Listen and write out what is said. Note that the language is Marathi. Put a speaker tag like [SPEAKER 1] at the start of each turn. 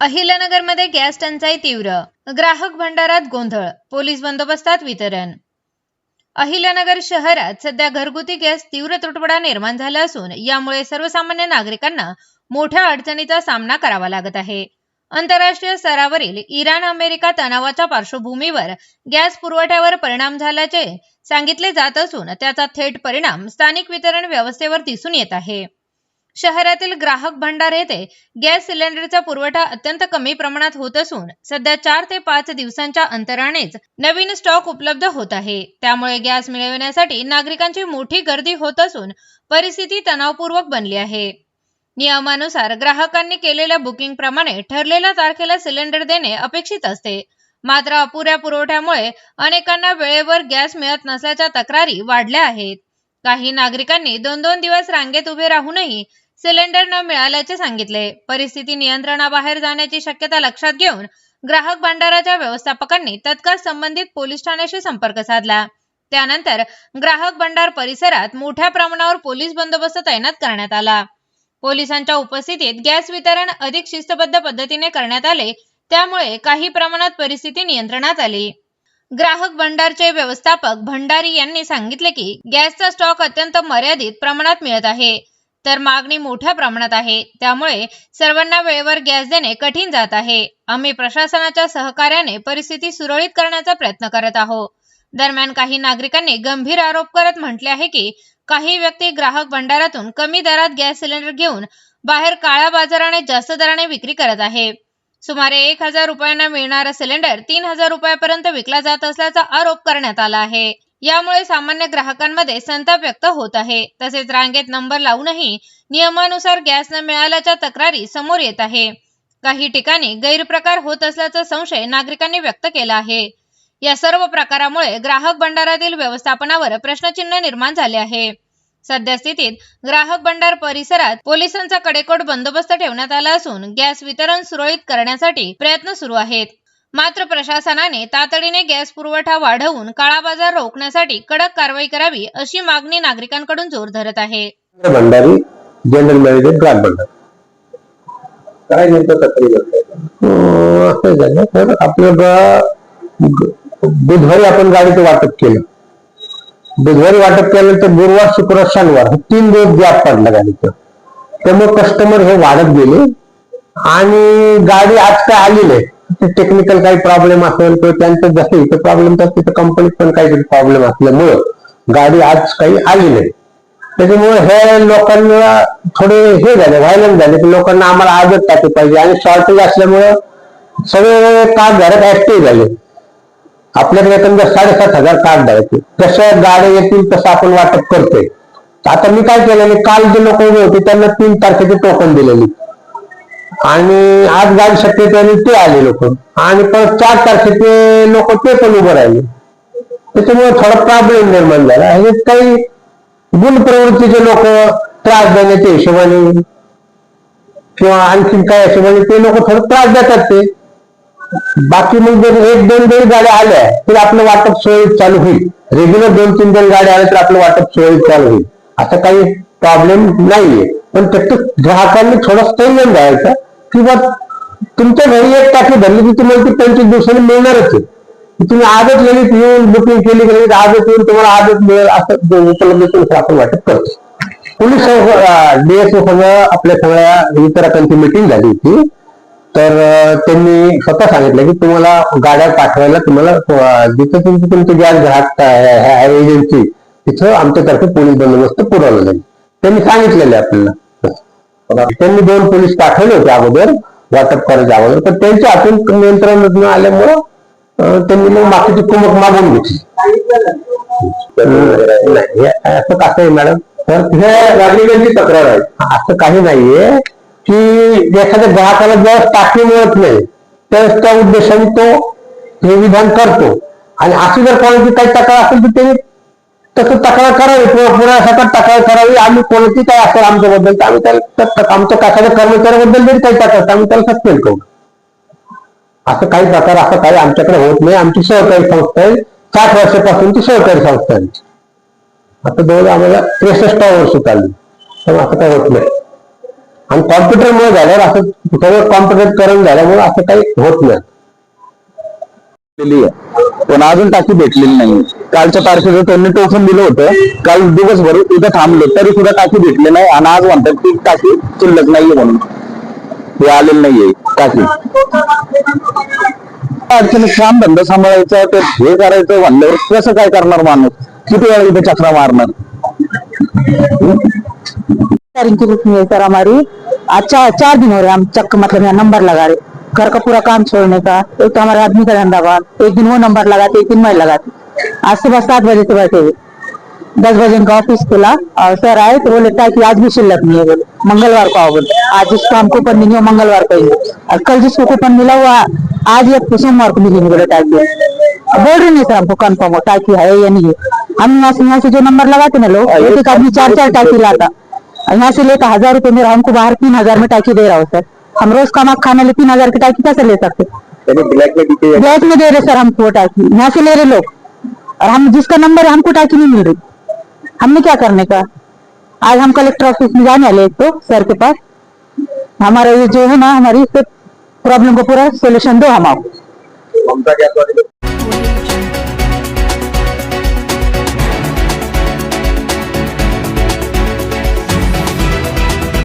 [SPEAKER 1] अहिल्यानगरमध्ये गॅस टंचाई तीव्र, ग्राहक भंडारात गोंधळ, पोलीस बंदोबस्तात वितरण। अहिल्यानगर शहरात सध्या घरगुती गॅस तीव्र तुटवडा निर्माण झाला असून यामुळे सर्वसामान्य नागरिकांना मोठ्या अडचणीचा सामना करावा लागत आहे। आंतरराष्ट्रीय स्तरावरील इराण अमेरिका तणावाच्या पार्श्वभूमीवर गॅस पुरवठ्यावर परिणाम झाल्याचे सांगितले जात असून त्याचा थेट परिणाम स्थानिक वितरण व्यवस्थेवर दिसून येत आहे। शहरातील ग्राहक भंडार येथे गॅस सिलेंडरचा पुरवठा अत्यंत कमी प्रमाणात होत असून सध्या 4 ते 5 दिवसांच्या अंतरानेच नवीन स्टॉक उपलब्ध होत आहे। त्यामुळे गॅस मिळविण्यासाठी नागरिकांची मोठी गर्दी होत असून परिस्थिती तणावपूर्वक बनली आहे। नियमानुसार ग्राहकांनी केलेल्या बुकिंग प्रमाणे ठरलेल्या तारखेला सिलेंडर देणे अपेक्षित असते, मात्र अपुऱ्या पुरवठ्यामुळे अनेकांना वेळेवर गॅस मिळत नसल्याच्या तक्रारी वाढल्या आहेत। काही नागरिकांनी 2-2 दिवस रांगेत उभे राहूनही सिलेंडर न मिळाल्याचे सांगितले। परिस्थिती नियंत्रणाबाहेर जाण्याची शक्यता लक्षात घेऊन ग्राहक भंडाराच्या व्यवस्थापकांनी तत्काळ संबंधित पोलीस ठाण्याशी संपर्क साधला। त्यानंतर ग्राहक भंडार परिसरात मोठ्या प्रमाणावर पोलीस बंदोबस्त तैनात करण्यात आला। पोलिसांच्या उपस्थितीत गॅस वितरण अधिक शिस्तबद्ध पद्धतीने करण्यात आले, त्यामुळे काही प्रमाणात परिस्थिती नियंत्रणात आली। ग्राहक भंडारचे व्यवस्थापक भंडारी यांनी सांगितले की गॅसचा स्टॉक अत्यंत मर्यादित प्रमाणात मिळत आहे, तर मागणी मोठ्या प्रमाणात आहे, त्यामुळे सर्वांना वेळेवर गॅस देणे कठीण जात आहे। आम्ही प्रशासनाच्या सहकार्याने परिस्थिती सुरळीत करण्याचा प्रयत्न करत आहोत। दरम्यान काही नागरिकांनी गंभीर आरोप करत म्हटले आहे की काही व्यक्ती ग्राहक भंडारातून कमी दरात गॅस सिलेंडर घेऊन बाहेर काळ्या बाजाराने जास्त दराने विक्री करत आहे। सुमारे 1000 रुपयांना मिळणारा सिलेंडर 3000 रुपयापर्यंत विकला जात असल्याचा आरोप करण्यात आला आहे। यामुळे सामान्य ग्राहकांमध्ये संताप व्यक्त होत आहे। तसेच रांगेत नंबर लावूनही नियमानुसार गॅस न मिळाल्याच्या तक्रारी समोर येत आहे। काही ठिकाणी गैरप्रकार होत असल्याचा संशय नागरिकांनी व्यक्त केला आहे। या सर्व प्रकारामुळे ग्राहक भंडारातील व्यवस्थापनावर प्रश्नचिन्ह निर्माण झाले आहे। सध्या स्थितीत ग्राहक भंडार परिसरात पोलिसांचा कडेकोट बंदोबस्त ठेवण्यात आला असून गॅस वितरण सुरळीत करण्यासाठी प्रयत्न सुरू आहेत। मात्र प्रशासनाने तातडीने गॅस पुरवठा वाढवून काळा बाजार रोखण्यासाठी कडक कारवाई करावी अशी मागणी नागरिकांकडून जोर धरत आहे।
[SPEAKER 2] भंडारी जनरल मॅनेजर ग्राहक भंडार काय नेमकं असं झालं तर आपल्याला बुधवारी आपण गाडीचं वाटप केलं। बुधवारी वाटप केल्यानंतर गुरुवार शुक्रवार शनिवार 3 दिवस गॅप पडला गाडीचं, त्यामुळे कस्टमर हे वाढत गेले आणि गाडी आज काय आली नाही। टेक्निकल काही प्रॉब्लेम असेल तर त्यांचं जसं इथं प्रॉब्लेम तसं तिथं कंपनीत पण काहीतरी प्रॉब्लेम असल्यामुळं गाडी आज काही आली नाही। त्याच्यामुळे हे लोकांना थोडे हे झाले, व्हायलेंट झाले की लोकांना आम्हाला आजच टाकली पाहिजे आणि शॉर्टेज असल्यामुळं सगळे कार्ड धारक ऍक्टिव्ह झाले। आपल्याकडे एकंदर 7500 कार्ड द्यायचे, जसं गाड्या येतील तसं आपण वाटप करतोय। आता मी काय केलेले, काल जे लोक उभे होते त्यांना 3 तारखेचे टोकन दिलेली आणि आज गाडी शक्यतो ते आले लोक आणि परत 4 तारखेचे लोक ते पण उभे राहिले। त्याच्यामुळे थोडा प्रॉब्लेम निर्माण झाला। हे काही गुणप्रवृत्तीचे लोक त्रास देण्याच्या हिशोबाने किंवा आणखी काय हिशोबाने ते लोक थोडं त्रास देतात ते। बाकी मग जर 1-2 जरी गाड्या आल्या तर आपलं वाटप सुरळीत चालू होईल। रेग्युलर 2-3 जण गाड्या आल्या तर आपलं वाटप सुरळीत चालू होईल, असं काही प्रॉब्लेम नाहीये। पण प्रत्येक ग्राहकांनी थोडं संयम द्यायचा की बा तुमच्या घरी एक टाकी भरली की तुम्हाला ती 25 दिवसांनी मिळणारच आहे। तुम्ही आजच लगेच येऊन बुकिंग केली गेली आजच येऊन तुम्हाला आजच मिळेल असं उपलब्ध आपण वाटप करतो। पोलीस डीएसओ सगळं आपल्या सगळ्या वितरकांची मिटिंग झाली होती, तर त्यांनी स्वतः सांगितलं की तुम्हाला गाड्या पाठवायला तुम्हाला जिथं तुमचे गॅस ग्राहक एजन्सी तिथं आमच्यातर्फे पोलीस बंदोबस्त पुरवला जाईल त्यांनी सांगितलेलं आहे आपल्याला। त्यांनी 2 पोलीस पाठवले होते अगोदर वाटप करायच्या अगोदर, तर त्यांच्या हातून नियंत्रण न आल्यामुळं त्यांनी मग बाकीची कुमक मागून घेतली। असं कसं आहे मॅडम, तर हे नागरिकांची तक्रार आहे, असं काही नाहीये की एखाद्या ग्राहकाला जर टाकी मिळत नाही तर त्या उद्देशाने तो हे विधान करतो आणि अशी जर कोणाची काही तक्रार असेल तर त्यांनी तसं तक्रार करावी किंवा पुण्यासाठी तक्रार करावी। आम्ही कोणाची काय असेल आमच्याबद्दल तर आम्ही त्याला आमच्या एखाद्या कर्मचाऱ्याबद्दल जरी काही तक्रार आम्ही त्याला सस्पेंड करू। असं काही प्रकार असं काही आमच्याकडे होत नाही। आमची सहकारी संस्था आहे, 60 वर्षापासूनची सहकारी संस्था आहे। आता जवळ आम्हाला 63 वर्ष चालली, तर असं काही होत नाही। आणि कॉम्प्युटरमुळे झाल्यावर असं सगळं कॉम्प्युटरीकरण झाल्यामुळे असं काही होत नाही.
[SPEAKER 3] पण अजून टाकी भेटलेली नाही. कालच्या तारखेचं त्यांनी टोकन दिलं होतं, काल दिवसभर इथं थांबलो तरी सुद्धा टाकी भेटली नाही आणि आज म्हणतात की टाकी शिल्लक नाहीये म्हणून हे आलेलं नाहीये टाकी. अडचणी काम धंदा सांभाळायचा तर हे करायचं म्हणल्यावर कसं काय करणार माणूस, किती वेळा इथे चक्रा मारणार.
[SPEAKER 4] सर हमारी आज 4 दिन हो रहे हम चक्कर मतलब यहाँ नंबर लगा रहे, घर का पूरा काम छोड़ने का। एक तो हमारे आदमी का धंधा बंद, एक दिन वो नंबर लगाते, एक दिन मैं लगाती। आज सुबह 7 बजे से बैठे हुए, 10 बजे इनका ऑफिस खुला और सर आए तो बोले कि आज भी शिल्लक नहीं है, बोले मंगलवार को आओ बोले। आज जिसको हम कूपन नहीं है मंगलवार को ही, और कल जिसको कूपन मिला हुआ आज या सोमवार को मिलेंगे बोले टाइप। बोल रहे नहीं सर हमको कन्फर्म हो टाइप है या नहीं है। हम यहाँ से जो नंबर लगाते ना लोग, एक एक आदमी 4-4 टाइप लाता, यहाँ से लेकर 1000 रुपए मेरा, हमको बाहर 3000 में टाइकी दे रहा हो सर। हम रोज कमा खाने ले 3000 की टाइकी कैसे ले सकते? ब्लैक में दे रहे सर हमको टाइकी, यहाँ से ले रहे लोग, और हम जिसका नंबर है हमको टाइकी नहीं मिल रही। हमने क्या करने का? आज हम कलेक्टर ऑफिस में जाने वाले तो सर के पास, हमारा ये जो है ना हमारी प्रॉब्लम को पूरा सोल्यूशन दो हम आओ।